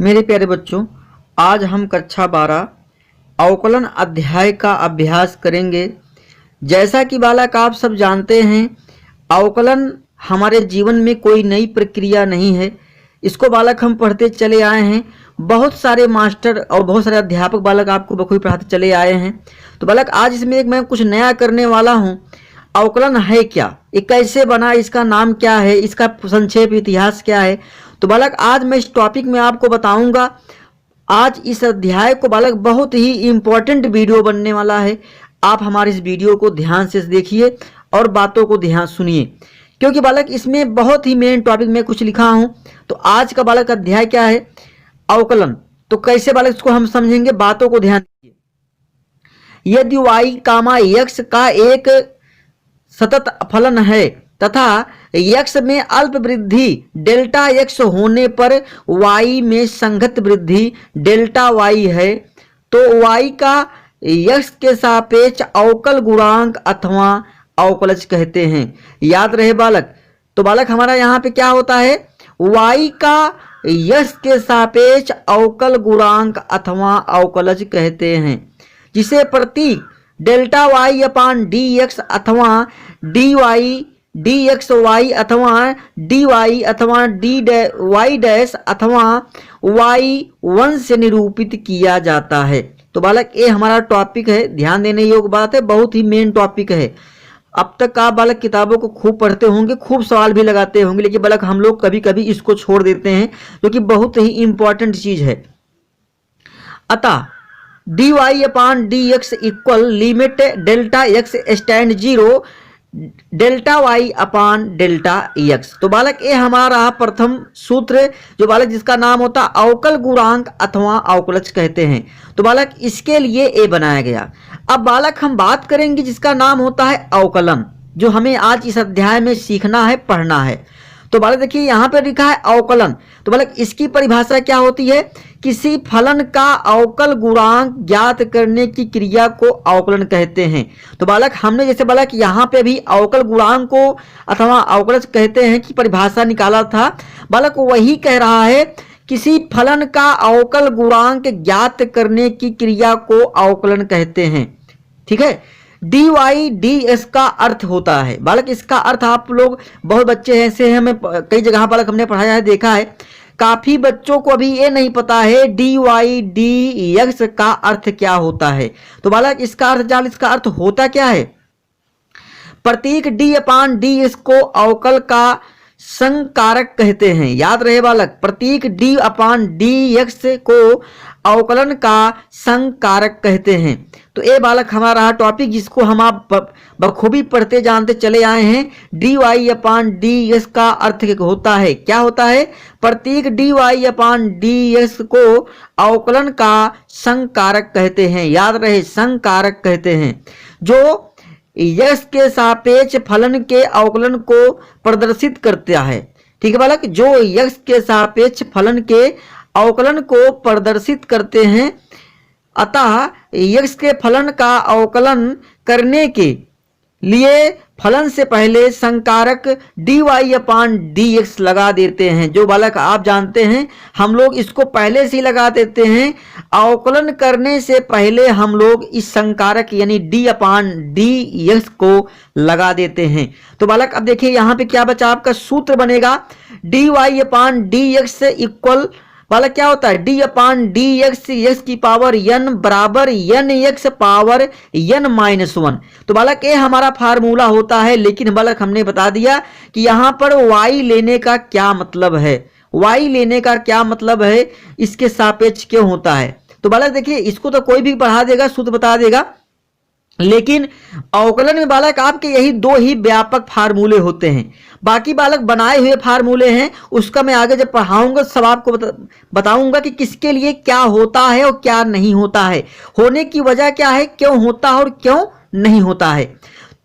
मेरे प्यारे बच्चों, आज हम कक्षा 12 अवकलन अध्याय का अभ्यास करेंगे। जैसा कि बालक आप सब जानते हैं, अवकलन हमारे जीवन में कोई नई प्रक्रिया नहीं है। इसको बालक हम पढ़ते चले आए हैं। बहुत सारे मास्टर और बहुत सारे अध्यापक बालक आपको बखूबी पढ़ाते चले आए हैं। तो बालक आज इसमें मैं कुछ नया करने वाला हूँ। अवकलन है क्या, ये कैसे बना, इसका नाम क्या है, इसका संक्षेप इतिहास क्या है। तो बालक आज मैं इस टॉपिक में आपको बताऊंगा। आज इस अध्याय को बालक बहुत ही इम्पोर्टेंट वीडियो बनने वाला है। आप हमारे इस वीडियो को ध्यान से देखिए और बातों को ध्यान सुनिए, क्योंकि बालक इसमें बहुत ही मेन टॉपिक में कुछ लिखा हूँ। तो आज का बालक अध्याय क्या है, अवकलन। तो कैसे बालक इसको हम समझेंगे, बातों को ध्यान दीजिए। यदि y कामा x का एक सतत फलन है तथा x में अल्प वृद्धि डेल्टा x होने पर y में संगत वृद्धि डेल्टा y है, तो y का x के सापेक्ष अवकल गुणांक अथवा अवकलज कहते हैं। याद रहे बालक। तो बालक हमारा यहाँ पे क्या होता है, y का x के सापेक्ष अवकल गुणांक अथवा अवकलज कहते हैं, जिसे प्रतीक delta y upon D x अथवा d y d x y अथवा डी वाई अथवा डी वाई डैश अथवा वाई वन से निरूपित किया जाता है। तो बालक ये हमारा टॉपिक है, ध्यान देने योग्य बात है, बहुत ही मेन टॉपिक है। अब तक आप बालक किताबों को खूब पढ़ते होंगे, खूब सवाल भी लगाते होंगे, लेकिन बालक हम लोग कभी कभी इसको छोड़ देते हैं, जो कि बहुत ही इंपॉर्टेंट चीज है। अतः D Y upon D X equal limit delta X tends 0 delta Y upon delta X. तो बालक ये हमारा प्रथम सूत्र, जो बालक जिसका नाम होता है अवकल गुणांक अथवा अवकलज कहते हैं। तो बालक इसके लिए ए बनाया गया। अब बालक हम बात करेंगे जिसका नाम होता है अवकलन, जो हमें आज इस अध्याय में सीखना है, पढ़ना है। तो बालक देखिए यहाँ पे लिखा है अवकलन। तो बालक इसकी परिभाषा क्या होती है, किसी फलन का अवकल गुणांक ज्ञात करने की क्रिया को अवकलन कहते हैं। तो बालक हमने जैसे बालक यहाँ पे भी अवकल गुणांक को अथवा अवकलज कहते हैं की परिभाषा निकाला था, बालक वही कह रहा है किसी फलन का अवकल गुणांक ज्ञात करने की क्रिया को अवकलन कहते हैं। ठीक है। डी वाई डी एस का अर्थ होता है बालक, इसका अर्थ आप लोग बहुत बच्चे ऐसे हैं, हमें कई जगह बालक हमने पढ़ाया है, देखा है, काफी बच्चों को अभी ये नहीं पता है डी वाई डी एक्स का अर्थ क्या होता है। तो बालक इसका अर्थ जान, इसका अर्थ होता क्या है, प्रतीक डी अपान डी एस को अवकल का संकारक कहते हैं। याद रहे बालक, प्रतीक डी अपान डी एक्स को अवकलन का संकारक कहते हैं। तो ये बालक हमारा टॉपिक, जिसको हम आप बखूबी पढ़ते जानते चले आए हैं। D Y upon D S का अर्थ होता है, क्या होता है, प्रतीक D Y upon D S को अवकलन का संकारक कहते हैं। याद रहे, संकारक कहते हैं, जो यश के सापेक्ष फलन के अवकलन को प्रदर्शित करता है। ठीक है बालक, जो यश के सापेक्ष फलन के अवकलन को प्रदर्शित करते हैं। अतः यश के फलन का अवकलन करने के लिए फलन से पहले संकारक D Y upon D x लगा देते हैं। जो बालक आप जानते हैं, हम लोग इसको पहले से ही लगा देते हैं। अवकलन करने से पहले हम लोग इस संकारक यानी डी अपान डी एक्स को लगा देते हैं। तो बालक अब देखिए यहाँ पे क्या बचा, आपका सूत्र बनेगा D Y upon D X equal बालक क्या होता है, डी अपान डी एक्स एक्स की पावर n बराबर n x power n minus 1। तो बालक ये हमारा फार्मूला होता है, लेकिन बालक हमने बता दिया कि यहाँ पर y लेने का क्या मतलब है, y लेने का क्या मतलब है, इसके सापेक्ष क्यों होता है। तो बालक देखिए, इसको तो कोई भी पढ़ा देगा, सूत्र बता देगा, लेकिन अवकलन में बालक आपके यही दो ही व्यापक फार्मूले होते हैं। बाकी बालक बनाए हुए फार्मूले हैं, उसका मैं आगे जब पढ़ाऊंगा सब आपको बताऊंगा कि किसके लिए क्या होता है और क्या नहीं होता है, होने की वजह क्या है, क्यों होता है और क्यों नहीं होता है।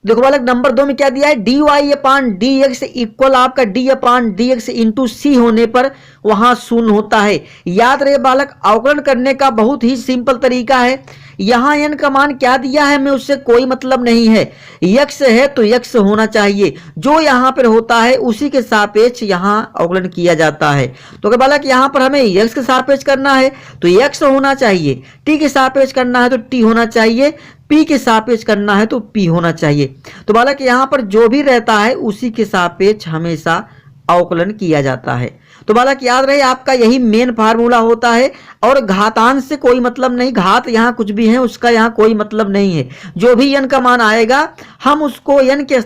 देखो बालक नंबर 2 में क्या दिया है, D Y upon D X equal आपका डी अपान डी एक्स इंटू सी होने पर वहां शून्य होता है। याद रहे बालक, अवकलन करने का बहुत ही सिंपल तरीका है। यहाँ n का मान क्या दिया है हमें उससे कोई मतलब नहीं है, x है तो x होना चाहिए, जो यहाँ पर होता है उसी के सापेक्ष यहाँ अवकलन किया जाता है। तो अगर बालक यहाँ पर हमें x के सापेक्ष करना है तो x होना चाहिए, t के सापेक्ष करना है तो t होना चाहिए, p के सापेक्ष करना है तो p होना चाहिए। तो बालक यहाँ पर जो भी रहता है उसी के सापेक्ष हमेशा अवकलन किया जाता है। तो बालक याद रहे आपका यही मेन फार्मूला होता है, और घातांश से कोई मतलब नहीं, घात यहाँ कुछ भी है उसका यहाँ कोई मतलब नहीं है। जो भी n का मान आएगा हम उसको n के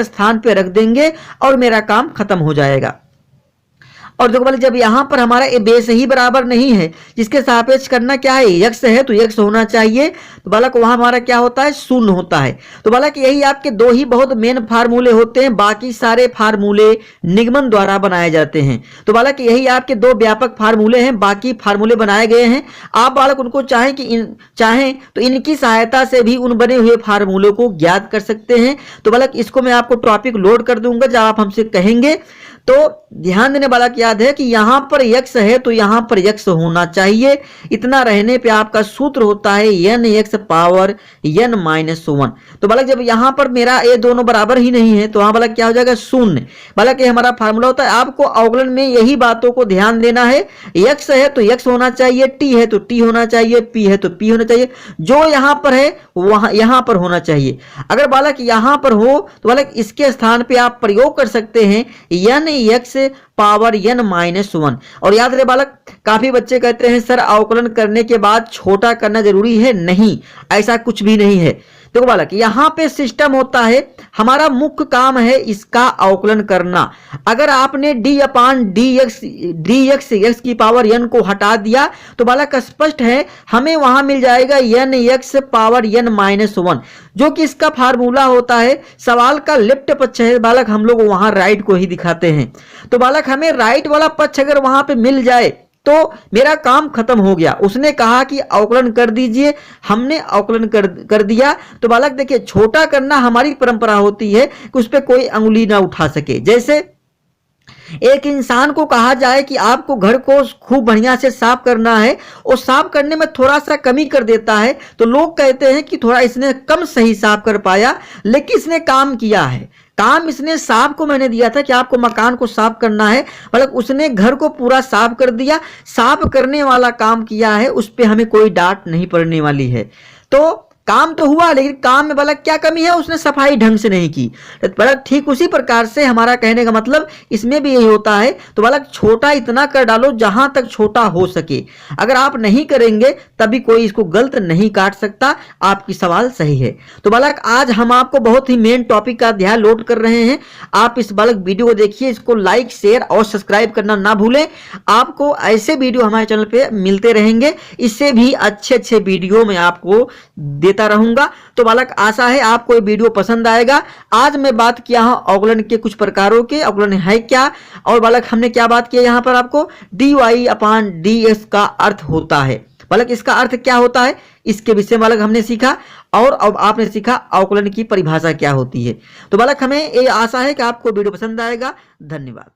स्थान पे रख देंगे और मेरा काम खत्म हो जाएगा। और देखो बालक जब यहाँ पर हमारा ए बेस ही बराबर नहीं है, जिसके सापेक्ष करना क्या है, x है तो x होना चाहिए, तो बालक वहां हमारा क्या होता है, शून्य होता है। तो बालक यही आपके दो ही बहुत मेन फार्मूले होते हैं, बाकी सारे फार्मूले निगमन द्वारा बनाए जाते हैं। तो बालक यही आपके दो व्यापक फार्मूले हैं, बाकी फार्मूले बनाए गए हैं। आप बालक उनको चाहें तो इनकी सहायता से भी उन बने हुए फार्मूलों को ज्ञात कर सकते हैं। तो बालक इसको मैं आपको टॉपिक लोड कर दूंगा जब आप हमसे कहेंगे। तो ध्यान देने वाला याद है कि यहां पर x है तो यहां पर x होना चाहिए। इतना रहने पे आपका सूत्र होता है n(x) पावर n-1। तो बालक जब यहां पर मेरा ये दोनों बराबर ही नहीं है तो वहां बालक क्या हो जाएगा, शून्य। बालक ये हमारा फार्मूला होता है। आपको अवकलन में यही बातों को ध्यान देना है, x है तो x होना चाहिए, t है तो t होना चाहिए, p है तो p होना चाहिए, जो यहां पर है वहां यहां पर होना चाहिए। अगर बालक यहां पर हो तो बालक इसके स्थान पे आप प्रयोग कर सकते हैं n(x) पावर n-1। और याद रहे बालक, काफी बच्चे कहते हैं सर अवकलन करने के बाद छोटा करना जरूरी है। नहीं, ऐसा कुछ भी नहीं है। देखो बालक यहाँ पे सिस्टम होता है, हमारा मुख्य काम है इसका अवकलन करना। अगर आपने dx x की पावर n को हटा दिया तो बालक स्पष्ट है हमें वहां मिल जाएगा n(x) पावर n-1, जो कि इसका फार्मूला होता है। सवाल का लेफ्ट पक्ष है बालक, हम लोग वहां राइट को ही दिखाते हैं। तो बालक हमें राइट वाला पक्ष अगर वहां पे मिल जाए तो मेरा काम खत्म हो गया। उसने कहा कि अवकलन कर दीजिए, हमने अवकलन कर दिया। तो बालक देखिए, छोटा करना हमारी परंपरा होती है कि उस पर कोई अंगुली ना उठा सके। जैसे एक इंसान को कहा जाए कि आपको घर को खूब बढ़िया से साफ करना है और साफ करने में थोड़ा सा कमी कर देता है, तो लोग कहते हैं कि थोड़ा इसने कम सही साफ कर पाया, लेकिन इसने काम किया है। काम इसने साफ को मैंने दिया था कि आपको मकान को साफ करना है, मतलब उसने घर को पूरा साफ कर दिया। साफ करने वाला काम किया है, उस पर हमें कोई डांट नहीं पड़ने वाली है। तो काम तो हुआ, लेकिन काम में बालक क्या कमी है, उसने सफाई ढंग से नहीं की। तो बालक ठीक उसी प्रकार से हमारा कहने का मतलब इसमें भी यही होता है। तो बालक छोटा इतना कर डालो जहां तक छोटा हो सके। अगर आप नहीं करेंगे तभी कोई इसको गलत नहीं काट सकता। आपकी सवाल सही है। तो बालक आज हम आपको बहुत ही मेन टॉपिक का अध्याय लोड कर रहे हैं। आप इस बालक वीडियो को देखिए, इसको लाइक शेयर और सब्सक्राइब करना ना भूलें। आपको ऐसे वीडियो हमारे चैनल पे मिलते रहेंगे, इससे भी अच्छे वीडियो में आपको देता रहूंगा। तो बालक आशा है आपको ये वीडियो पसंद आएगा। आज मैं बात किया हूं अवकलन के कुछ प्रकारों के, अवकलन है क्या, और बालक हमने क्या बात किया यहाँ पर आपको dy/dx का अर्थ होता है। बालक इसका अर्थ क्या होता है इसके विषय में बालक हमने सीखा, और अब आपने सीखा अवकलन की परिभाषा क्या होती है। तो बालक हमें ये आशा है कि आपको वीडियो पसंद आएगा। धन्यवाद।